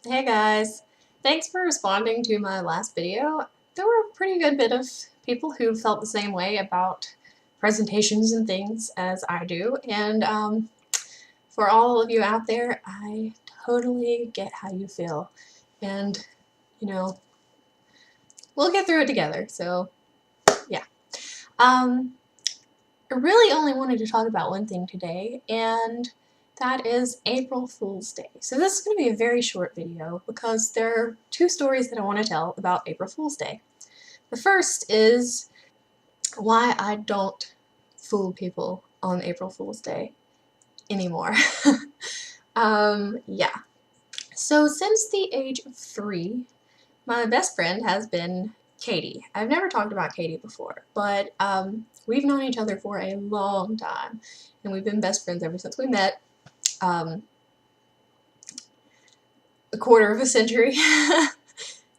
Hey guys, thanks for responding to my last video. There were a pretty good bit of people who felt the same way about presentations and things as I do, and for all of you out there, I totally get how you feel, and you know, we'll get through it together, so yeah. I really only wanted to talk about one thing today, and that is April Fool's Day. So this is going to be a very short video because there are two stories that I want to tell about April Fool's Day. The first is why I don't fool people on April Fool's Day anymore. Yeah. So since the age of 3, my best friend has been Katie. I've never talked about Katie before, but we've known each other for a long time, and we've been best friends ever since we met. A quarter of a century.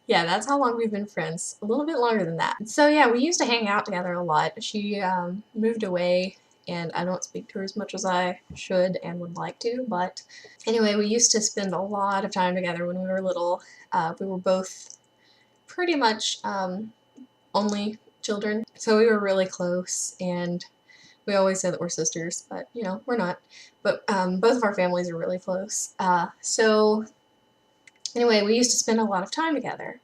Yeah, that's how long we've been friends. A little bit longer than that. So yeah, we used to hang out together a lot. She moved away, and I don't speak to her as much as I should and would like to, but anyway, we used to spend a lot of time together when we were little. We were both pretty much only children, so we were really close, and we always say that we're sisters, but you know, we're not. But both of our families are really close. So anyway, we used to spend a lot of time together.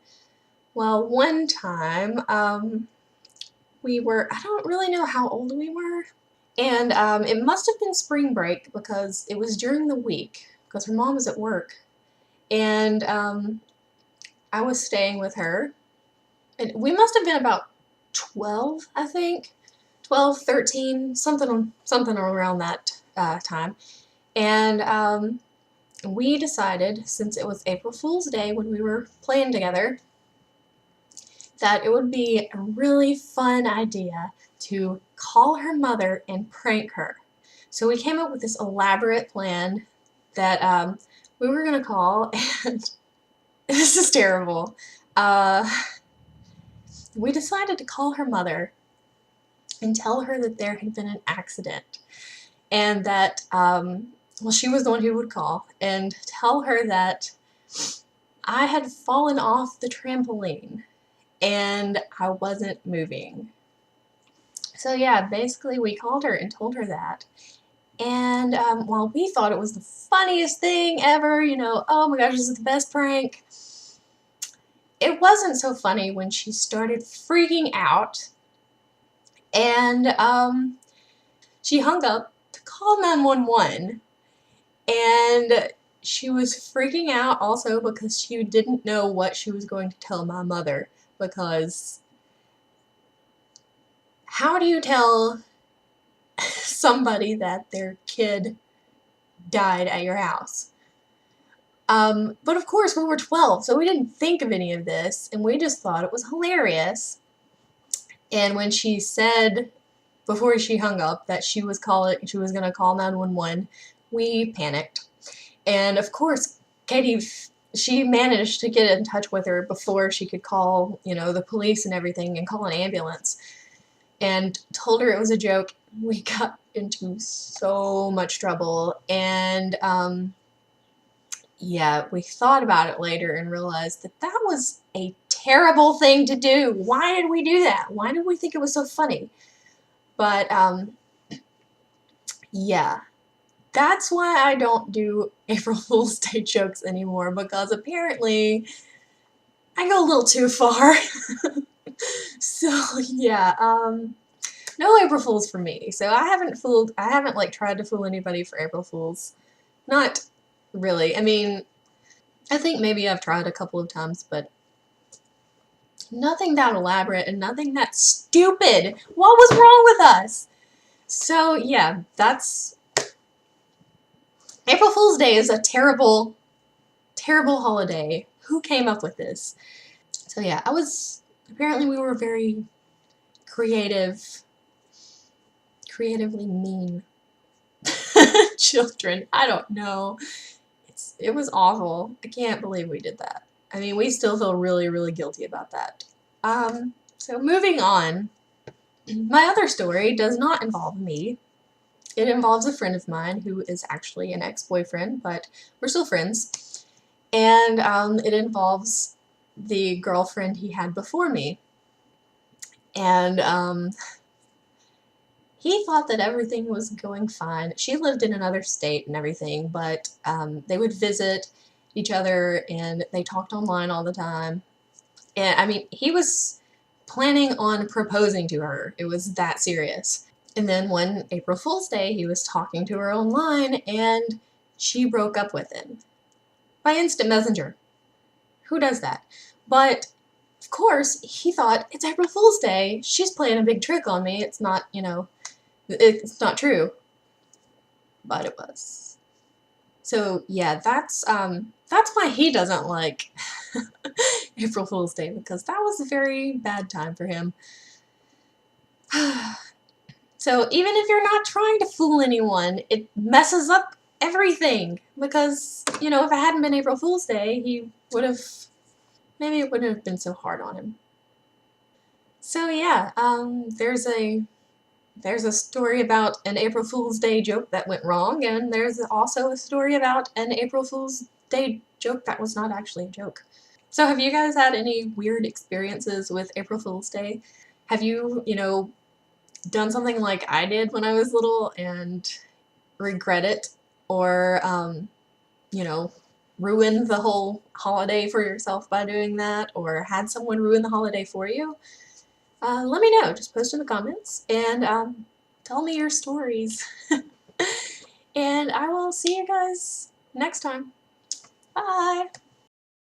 Well, one time, I don't really know how old we were, and it must have been spring break because it was during the week, because her mom was at work, and I was staying with her, and we must have been about 12, I think. 12, 13, something around that time. And we decided, since it was April Fool's Day when we were playing together, that it would be a really fun idea to call her mother and prank her. So we came up with this elaborate plan that we were going to call, and this is terrible. We decided to call her mother and tell her that there had been an accident, and that, well, she was the one who would call, and tell her that I had fallen off the trampoline and I wasn't moving. So yeah, basically we called her and told her that, and while we thought it was the funniest thing ever, you know, oh my gosh, this is the best prank, it wasn't so funny when she started freaking out, and she hung up to call 911, and she was freaking out also because she didn't know what she was going to tell my mother, because how do you tell somebody that their kid died at your house? But of course we were 12, so we didn't think of any of this, and we just thought it was hilarious. And when she said, before she hung up, that she was going to call 911, we panicked. And of course, Katie, she managed to get in touch with her before she could call, you know, the police and everything and call an ambulance, and told her it was a joke. We got into so much trouble, and yeah, we thought about it later and realized that that was a terrible thing to do. Why did we do that? Why did we think it was so funny? But yeah, that's why I don't do April Fool's Day jokes anymore, because apparently I go a little too far. So yeah, no April Fools for me. So I haven't like tried to fool anybody for April Fools. Not really. I mean, I think maybe I've tried a couple of times, but nothing that elaborate and nothing that stupid. What was wrong with us? So yeah, that's April Fool's Day is a terrible, terrible holiday. Who came up with this? So yeah, apparently we were very creatively mean children. I don't know. It was awful. I can't believe we did that. I mean, we still feel really, really guilty about that. So moving on, my other story does not involve me. It involves a friend of mine who is actually an ex-boyfriend, but we're still friends. and it involves the girlfriend he had before me. And he thought that everything was going fine. She lived in another state and everything, but they would visit each other and they talked online all the time. And I mean, he was planning on proposing to her. It was that serious. And then one April Fool's Day, he was talking to her online and she broke up with him by instant messenger. Who does that? But of course, he thought, it's April Fool's Day. She's playing a big trick on me. It's not, you know, it's not true. But it was. So yeah, that's why he doesn't like April Fool's Day, because that was a very bad time for him. So even if you're not trying to fool anyone, it messes up everything, because, you know, if it hadn't been April Fool's Day, he would have, maybe it wouldn't have been so hard on him. So yeah, there's a story about an April Fool's Day joke that went wrong, and there's also a story about an April Fool's Day joke that was not actually a joke. So have you guys had any weird experiences with April Fool's Day? Have you, you know, done something like I did when I was little and regret it, or, you know, ruin the whole holiday for yourself by doing that, or had someone ruin the holiday for you? Let me know. Just post in the comments and tell me your stories. And I will see you guys next time. Bye!